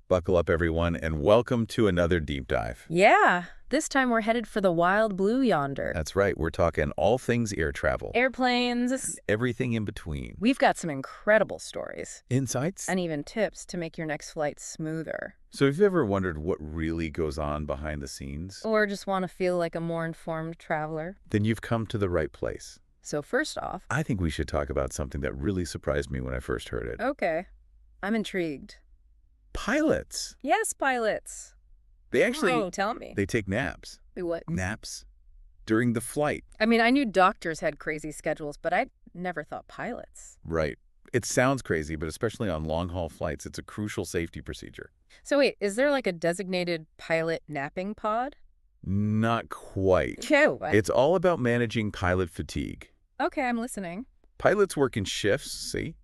Buckle up, everyone, and welcome to another deep dive. Yeah, this time we're headed for the wild blue yonder. That's right, we're talking all things air travel. Airplanes. Everything in between. We've got some incredible stories. Insights? And even tips to make your next flight smoother. So have you ever wondered what really goes on behind the scenes? Or just want to feel like a more informed traveler. Then you've come to the right place. So first off... I think we should talk about something that really surprised me when I first heard it. Okay, I'm intrigued. Pilots! Yes, pilots. They actually... Oh, tell me. They take naps. They what? Naps. During the flight. I mean, I knew doctors had crazy schedules, but I never thought pilots. Right. It sounds crazy, but especially on long-haul flights, it's a crucial safety procedure. So wait, is there like a designated pilot napping pod? Not quite. Oh, what? It's all about managing pilot fatigue. Okay, I'm listening. Pilots work in shifts, see?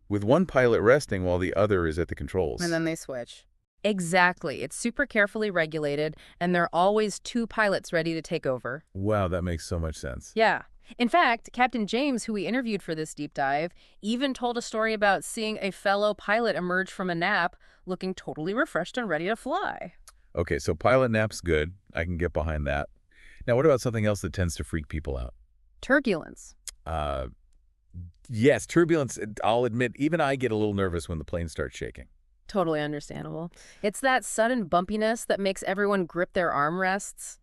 With one pilot resting while the other is at the controls. And then they switch. Exactly. It's super carefully regulated, and there are always two pilots ready to take over. Wow, that makes so much sense. Yeah. In fact, Captain James, who we interviewed for this deep dive, even told a story about seeing a fellow pilot emerge from a nap looking totally refreshed and ready to fly. Okay, so pilot nap's good. I can get behind that. Now, what about something else that tends to freak people out? Turbulence. Yes, turbulence. I'll admit, even I get a little nervous when the plane starts shaking. Totally understandable. It's that sudden bumpiness that makes everyone grip their armrests.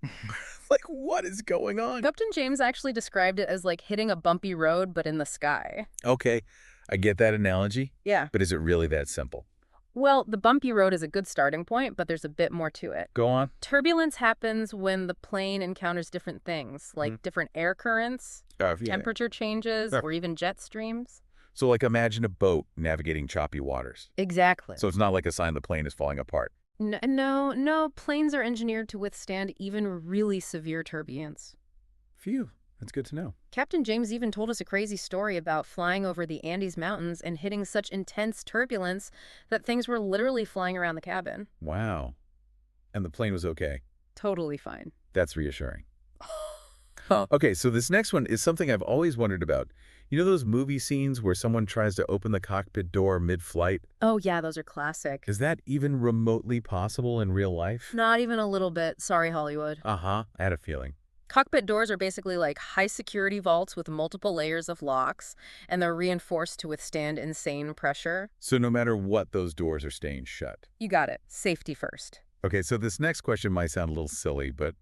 Like, what is going on? Captain James actually described it as like hitting a bumpy road, but in the sky. Okay, I get that analogy, Yeah. but is it really that simple? Well, the bumpy road is a good starting point, but there's a bit more to it. Go on. Turbulence happens when the plane encounters different things, like different air currents, Yeah. temperature changes, Yeah. or even jet streams. So, like, imagine a boat navigating choppy waters. Exactly. So it's not like a sign the plane is falling apart. No, planes are engineered to withstand even really severe turbulence. Phew, that's good to know. Captain James even told us a crazy story about flying over the Andes Mountains and hitting such intense turbulence that things were literally flying around the cabin. Wow. And the plane was okay. Totally fine. That's reassuring. Okay, so this next one is something I've always wondered about. You know those movie scenes where someone tries to open the cockpit door mid-flight? Oh, yeah, those are classic. Is that even remotely possible in real life? Not even a little bit. Sorry, Hollywood. Uh-huh, I had a feeling. Cockpit doors are basically like high-security vaults with multiple layers of locks, and they're reinforced to withstand insane pressure. So no matter what, those doors are staying shut. You got it. Safety first. Okay, so this next question might sound a little silly, but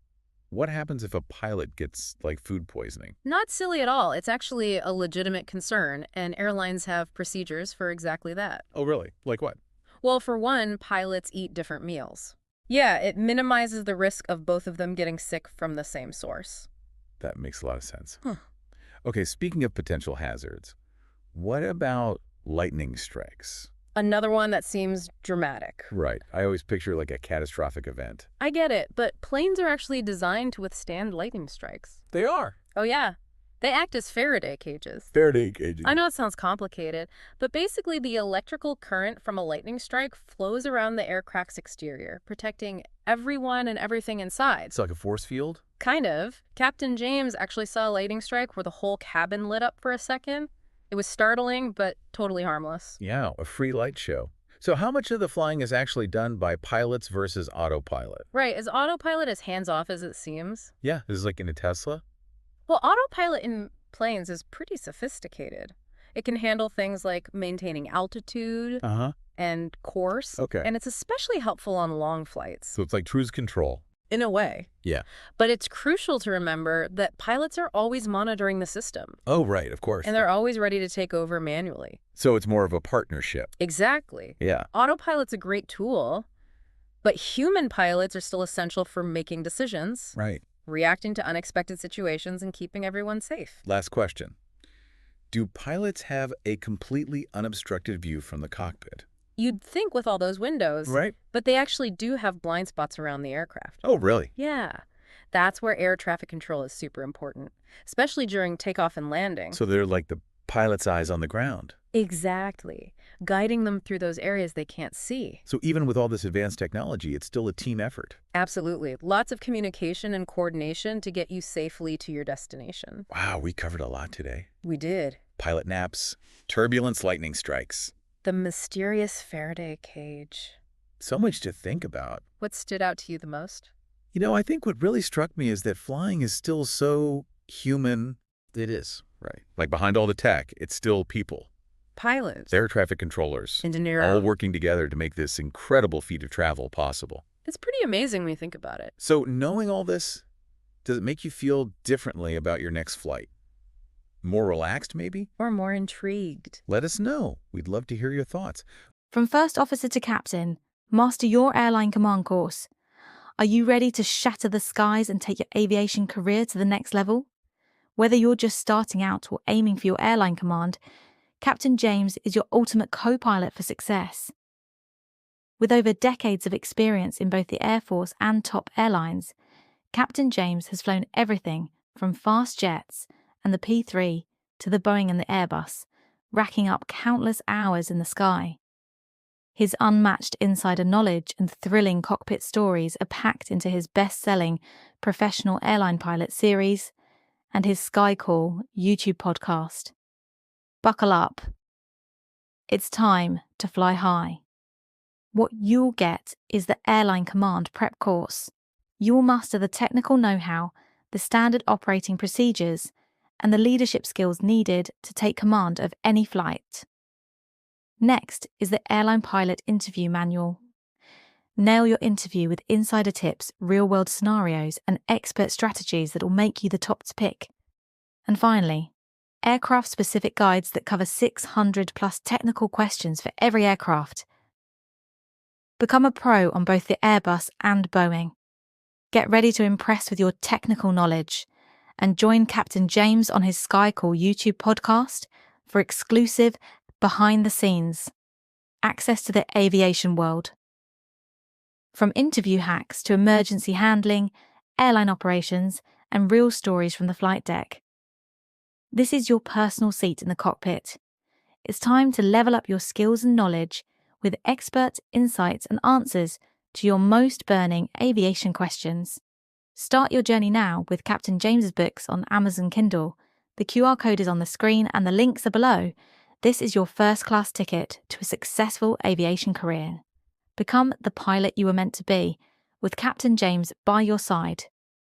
what happens if a pilot gets, like, food poisoning? Not silly at all. It's actually a legitimate concern, and airlines have procedures for exactly that. Oh, really? Like what? Well, for one, pilots eat different meals. Yeah, it minimizes the risk of both of them getting sick from the same source. That makes a lot of sense. Huh. Okay, speaking of potential hazards, what about lightning strikes? Another one that seems dramatic. Right. I always picture like a catastrophic event. I get it, but planes are actually designed to withstand lightning strikes. They are. Oh, yeah. They act as Faraday cages. Faraday cages. I know it sounds complicated, but basically the electrical current from a lightning strike flows around the aircraft's exterior, protecting everyone and everything inside. It's like a force field? Kind of. Captain James actually saw a lightning strike where the whole cabin lit up for a second. It was startling, but totally harmless. Yeah, a free light show. So how much of the flying is actually done by pilots versus autopilot? Right. Is autopilot as hands-off as it seems? Yeah, this is like in a Tesla? Well, autopilot in planes is pretty sophisticated. It can handle things like maintaining altitude and course. Okay. And it's especially helpful on long flights. So it's like cruise control. In a way. Yeah. But it's crucial to remember that pilots are always monitoring the system. Oh, right, of course. And they're always ready to take over manually. So it's more of a partnership. Exactly. Yeah. Autopilot's a great tool, but human pilots are still essential for making decisions, Right. reacting to unexpected situations, and keeping everyone safe. Last question. Do pilots have a completely unobstructed view from the cockpit? You'd think with all those windows, Right. but they actually do have blind spots around the aircraft. Oh, really? Yeah. That's where air traffic control is super important, especially during takeoff and landing. So they're like the pilot's eyes on the ground. Exactly. Guiding them through those areas they can't see. So even with all this advanced technology, it's still a team effort. Absolutely. Lots of communication and coordination to get you safely to your destination. Wow, we covered a lot today. We did. Pilot naps, turbulence, lightning strikes. The mysterious Faraday cage. So much to think about. What stood out to you the most? I think what really struck me is that flying is still so human. It is. Right. Like behind all the tech, it's still people. Pilots. Air traffic controllers. Engineer. All working together to make this incredible feat of travel possible. It's pretty amazing when you think about it. So knowing all this, does it make you feel differently about your next flight? More relaxed, maybe? Or more intrigued. Let us know. We'd love to hear your thoughts. From first officer to captain, master your airline command course. Are you ready to shatter the skies and take your aviation career to the next level? Whether you're just starting out or aiming for your airline command, Captain James is your ultimate co-pilot for success. With over decades of experience in both the Air Force and top airlines, Captain James has flown everything from fast jets and the P-3 to the Boeing and the Airbus, racking up countless hours in the sky. His unmatched insider knowledge and thrilling cockpit stories are packed into his best-selling Professional Airline Pilot series and his SKYCall YouTube podcast. Buckle up. It's time to fly high. What you'll get is the Airline Command Prep course. You'll master the technical know-how, the standard operating procedures, and the leadership skills needed to take command of any flight. Next is the Airline Pilot Interview Manual. Nail your interview with insider tips, real-world scenarios, and expert strategies that will make you the top to pick. And finally, aircraft-specific guides that cover 600+ technical questions for every aircraft. Become a pro on both the Airbus and Boeing. Get ready to impress with your technical knowledge and join Captain James on his SKYCall YouTube podcast for exclusive behind the scenes access to the aviation world. From interview hacks to emergency handling, airline operations, and real stories from the flight deck. This is your personal seat in the cockpit. It's time to level up your skills and knowledge with expert insights and answers to your most burning aviation questions. Start your journey now with Captain James's books on Amazon Kindle. The QR code is on the screen and the links are below. This is your first-class ticket to a successful aviation career. Become the pilot you were meant to be, with Captain James by your side.